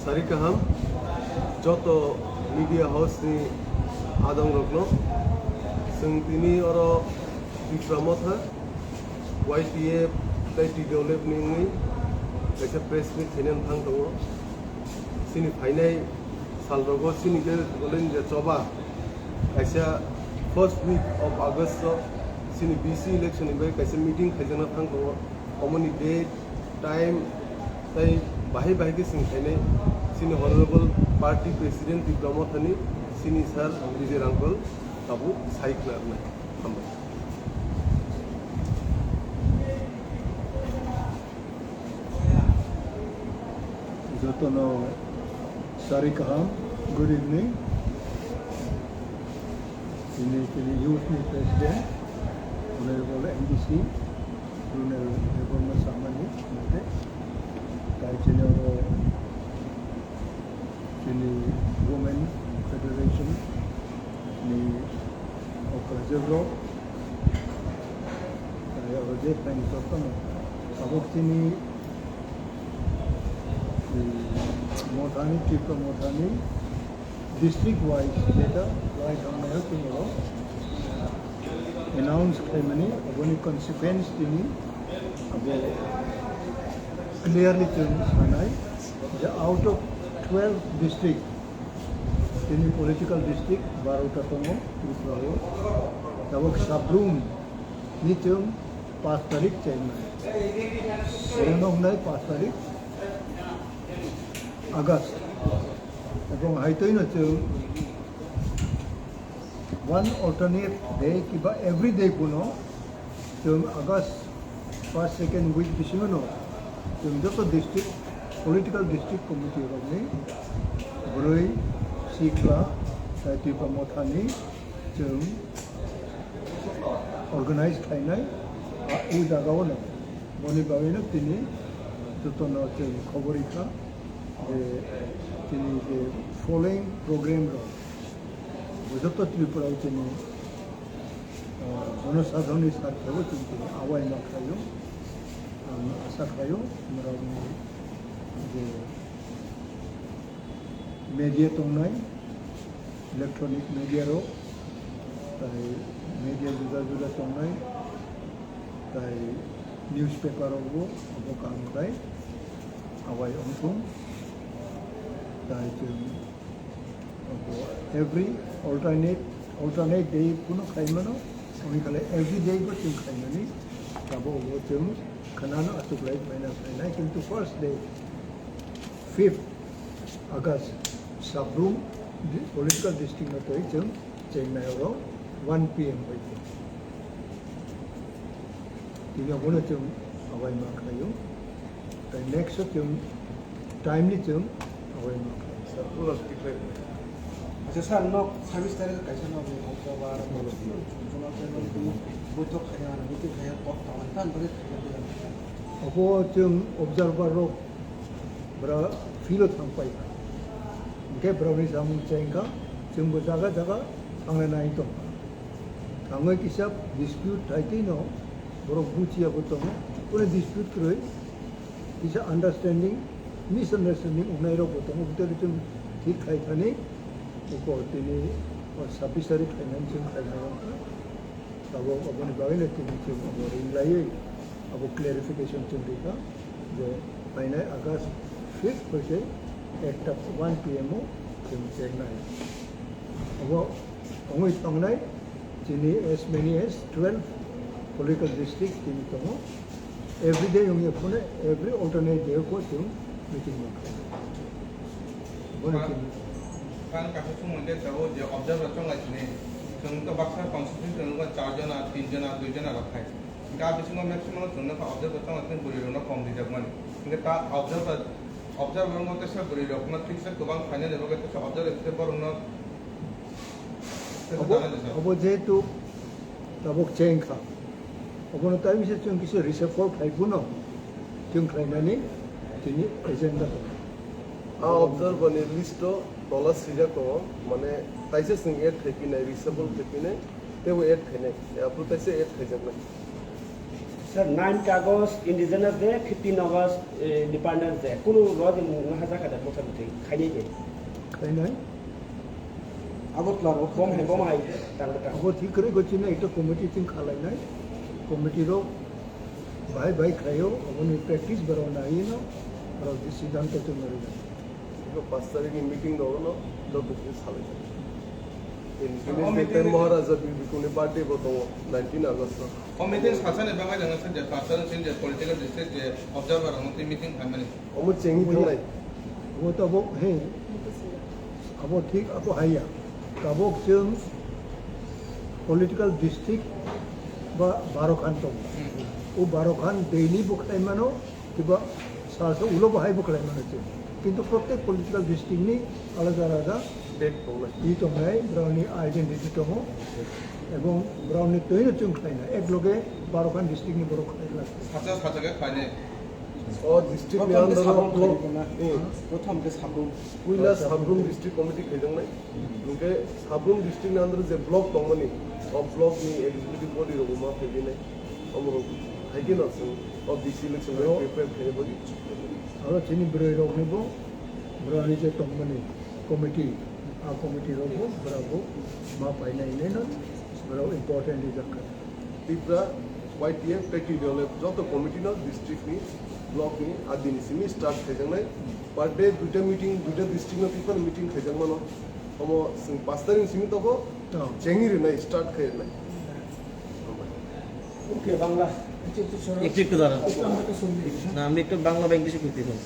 Sari kaham, joto media house ni adang rokno, sing tini oro Tipra motha, YTA play develop ni, kaisa press meet thenen thang tongo, sini finai salrogo sini ke golin je coba, kaisa first week of August so sini BC election ibai kaisa meeting khajana thang tongo, omoni date time tai bahi ke sing thene sini honorable party president Tipra motha ni sini sir Vijay uncle tabu cycler na hamba Jotono Sari kaham, good evening. Ini youth ni president, honorable MDC, honorable Samani, nanti. Kaya ini Women Federation, ini Oklahoma, kaya orang yang jotono, abok sini Mothani, Tipra Mothani, district-wise data, right on the health tomorrow, announced Kemani, Aboni consequence tini, about clearly terms, the out of 12 districts, tini political district, Baruta Tomo, Tipra, Tabok Sabrum, Nitum, Pastarik Chennai. Renong Pastarik, August. এবং হাইতই না one alternate day kiba every day puno tum August first second week bisimono tum joto district political district committee rogni Broi Sikla Tipra Mothani tum organize khainai u jagao na boni bawina tini joto no tum khoborika the following program Buddha Tripura Monosadhoni Sarkavo, Awai Makayo, Asakayo, the media tonai, electronic media ro, media Juda tonai, newspaper rogo, Abokamai, Awai Onkum. Every alternate day puno khaimano onikale every day go tim khaimani tabo go tim khanano asuklai maina khainai kintu first day 5th August Sabrum political district na toi tim Chennai ro 1 PM hoy tiga bono tim awai ma khayo the next tim timely tim awai ma Sir, no service there is a question of the October, observer bra filo thampai ke brownies am chenga chumbu jaga jaga angana ito angoi kisap dispute taiti no bro buchia botomo pure dispute kroi kisa understanding misunderstanding unairo botomo bitoritum ठीक खाई खाने उको तिनी और sufficient financial खाना तब वो अपने बारे में तिनी चीज़ और इंग्लिश अब वो क्लैरिफिकेशन चुनने का जो महीने अगस्त 5th बजे 1 PM हो चुनना है अब वो उन्हें तंगना है जिन्हें as many as 12 political districts तिनी तो हो every day उन्हें अपने every alternate day को चुन मीटिंग में kan kasus semuanya tahu dia observer macam ni, contoh baksa konstitusi dengan 4 jana, 3 jana, 2 jana rakai. Jika habis semua maksimum contoh observer macam ni beri orang form di zaman. Jika tak observer orang tu saya beri orang fix tu bang final level tu saya observer itu baru orang. Abo je tu tabuk cengka. Abo nanti bisa cuma kisah reshuffle kai puno, cuma kai nani, ini agenda. observer ni listo dollars sija ko mane taise sing add theki na reachable theki na te wo add thene apro taise add thejak na Sir, 9 August Indigenous Day, 15 August Independence Day. Kuno rod in Nahaza kada motha muti khani ge. তাই নাই Abot laro bom hai bom hai tang ta. আবার ঠিক করে করছি না এটা committee তিন খালাই নাই কমিটিরও ভাই ভাই খাইও আপনি প্র্যাকটিস বাড়াও না এই না আর সিদ্ধান্ত তো মেরে যাবে 이거 5 तारिख에 미팅 넣어নো যত কিছু সালে ইন্ডিপেন্ডেন্স ডে মহারাজা বিকুনি বার্থডে বতো 19 আগস্ট কমিটির শাসনে বাঙাই জানা যে পার্সন সিন যে পলিটিক্যাল ডিস্ট্রিক্ট যে অবজারভার হতে মিটিং হয় মানে 어머 쟁이 থাই ও তো আবো হে আবো ঠিক আবো হাইয়া কাবক जों পলিটিক্যাল ডিস্ট্রিক্ট বা 12 খান তো ও 12 খান ডেইলি বুকলাই মানো কিবা সালসো উলো বাহাই বুকলাই মানো কিন্তু প্রত্যেক পলিটিক্যাল ডিস্ট্রিক্ট নি আলাদা আলাদা ডেট বলে ই তো নাই ব্রাউনি আইডেন্টিটি তো এবং ব্রাউনি তৈরি চুং খাই না এক লগে 12 খান ডিস্ট্রিক্ট নি বড় খাই লাগে সাচা সাচাকে খাইনে ও ডিস্ট্রিক্ট নিয়ান্দার ব্লক প্রথম কে সাবরুম কুইলা সাবরুম ডিস্ট্রিক্ট কমিটি খেজং নাই ওকে সাবরুম ডিস্ট্রিক্ট নিয়ান্দার যে ব্লক দংমানি ও ব্লক নি এক্সিকিউটিভ বডি রগুমা ফেদিনে অমরো হাইকিন আছে ও ডিসি ইলেকশন প্রিপেয়ার খেয়ে বডি আরো চিনি বিরোধী রোগ নেব ব্রাউনি যে টংমানি কমিটি आ कमिटी रोगो बराबो मा पाइना इनेन बराबो इम्पोर्टेंट इज अकर ত্রিপুরা YTF প্র্যাকটিক্যাল যত কমিটি না ডিস্ট্রিক্ট নি ব্লক নি আদি নি সিমি স্টার্ট খেজং নাই পার ডে দুইটা মিটিং দুইটা ডিস্ট্রিক্ট না পিপল মিটিং খেজং মানো অমো 5 তারিখ সিমি তকো চেঙ্গি রে নাই স্টার্ট খেয়ে নাই ওকে বাংলা একটু দাঁড়ান না আমি একটু বাংলা বা ইংলিশে করতে পারি